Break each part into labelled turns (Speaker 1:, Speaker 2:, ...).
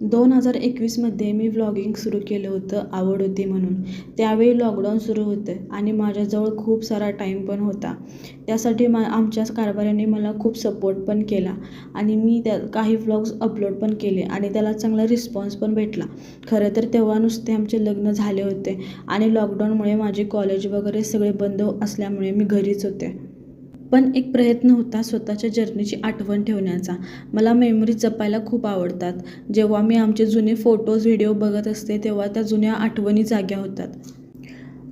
Speaker 1: 2021मध्ये मी vlogging सुरू केलं होतं, आवड होती म्हणून. त्यावेळी लॉकडाऊन सुरू होतं आणि माझ्याजवळ खूप सारा टाईम पण होता. त्यासाठी आमच्याच कारभाऱ्यांनी मला खूप सपोर्ट पण केला आणि मी काही व्लॉग्स अपलोड पण केले आणि त्याला चांगला रिस्पॉन्स पण भेटला. खरं तर तेव्हा नुसते आमचे लग्न झाले होते आणि लॉकडाऊनमुळे माझे कॉलेज वगैरे सगळे बंद असल्यामुळे मी घरीच होते. पण एक प्रयत्न होता स्वतःच्या जर्नीची आठवण ठेवण्याचा. मला मेमरीज जपायला खूप आवडतात. जेव्हा मी आमचे जुने फोटोज, व्हिडिओ बघत असते तेव्हा त्या जुन्या आठवणी जाग्या होतात.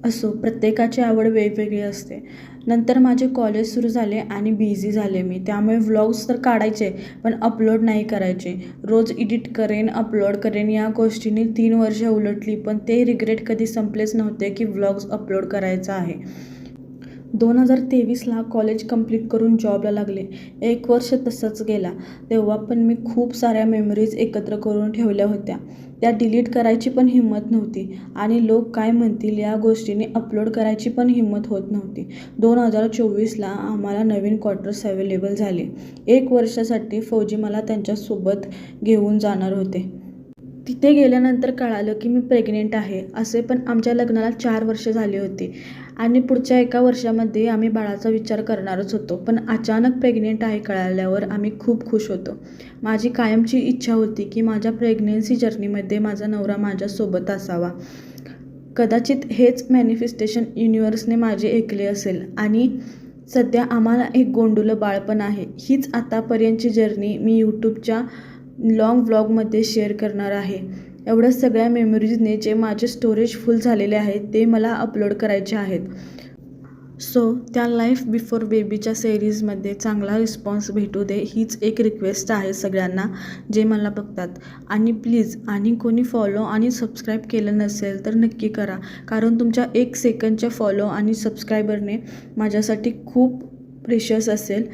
Speaker 1: असो, प्रत्येकाची आवड वेगवेगळी असते. नंतर माझे कॉलेज सुरू झाले आणि बिझी झाले मी. त्यामुळे व्लॉग्स तर काढायचे पण अपलोड नाही करायचे. रोज एडिट करेन, अपलोड करेन या गोष्टींनी 3 वर्ष उलटली पण ते रिग्रेट कधी संपलेच नव्हते की व्लॉग्स अपलोड करायचा आहे. 2023ला कॉलेज कंप्लीट करून जॉबला लागले. 1 वर्ष तसंच गेला. तेव्हा पण मी खूप साऱ्या मेमरीज एकत्र करून ठेवल्या होत्या. त्या डिलीट करायची पण हिंमत नव्हती आणि लोक काय म्हणतील या गोष्टींनी अपलोड करायची पण हिंमत होत नव्हती. 2024ला आम्हाला नवीन क्वार्टर्स अवेलेबल झाले. 1 वर्षासाठी फौजी मला त्यांच्यासोबत घेऊन जाणार होते. तिथे गेल्यानंतर कळालं की मी प्रेग्नेंट आहे. असे पण आमच्या लग्नाला 4 वर्ष झाली होती आणि पुढच्या 1 वर्षामध्ये आम्ही बाळाचा विचार करणारच होतो. पण अचानक प्रेग्नेंट आहे कळाल्यावर आम्ही खूप खुश होतो. माझी कायमची इच्छा होती की माझ्या प्रेग्नन्सी जर्नीमध्ये माझा नवरा माझ्यासोबत असावा. कदाचित हेच मॅनिफेस्टेशन युनिव्हर्सने माझे ऐकले असेल आणि सध्या आम्हाला एक गोंडूलं बाळ पण आहे. हीच आतापर्यंतची जर्नी मी यूट्यूबच्या लॉंग व्लॉगमध्ये शेअर करणार आहे. एवढ्या सगळ्या मेमरीजने जे माझे स्टोरेज फुल झालेले आहे ते मला अपलोड करायचे आहेत. सो त्या लाईफ बिफोर बेबीच्या सिरीजमध्ये चांगला रिस्पॉन्स भेटू दे हीच एक रिक्वेस्ट आहे सगळ्यांना जे मला बघतात. आणि प्लीज आणि कोणी फॉलो आणि सबस्क्राईब केलं नसेल तर नक्की करा, कारण तुमच्या 1 सेकंदच्या फॉलो आणि सबस्क्रायबरने माझ्यासाठी खूप प्रेशियस असेल.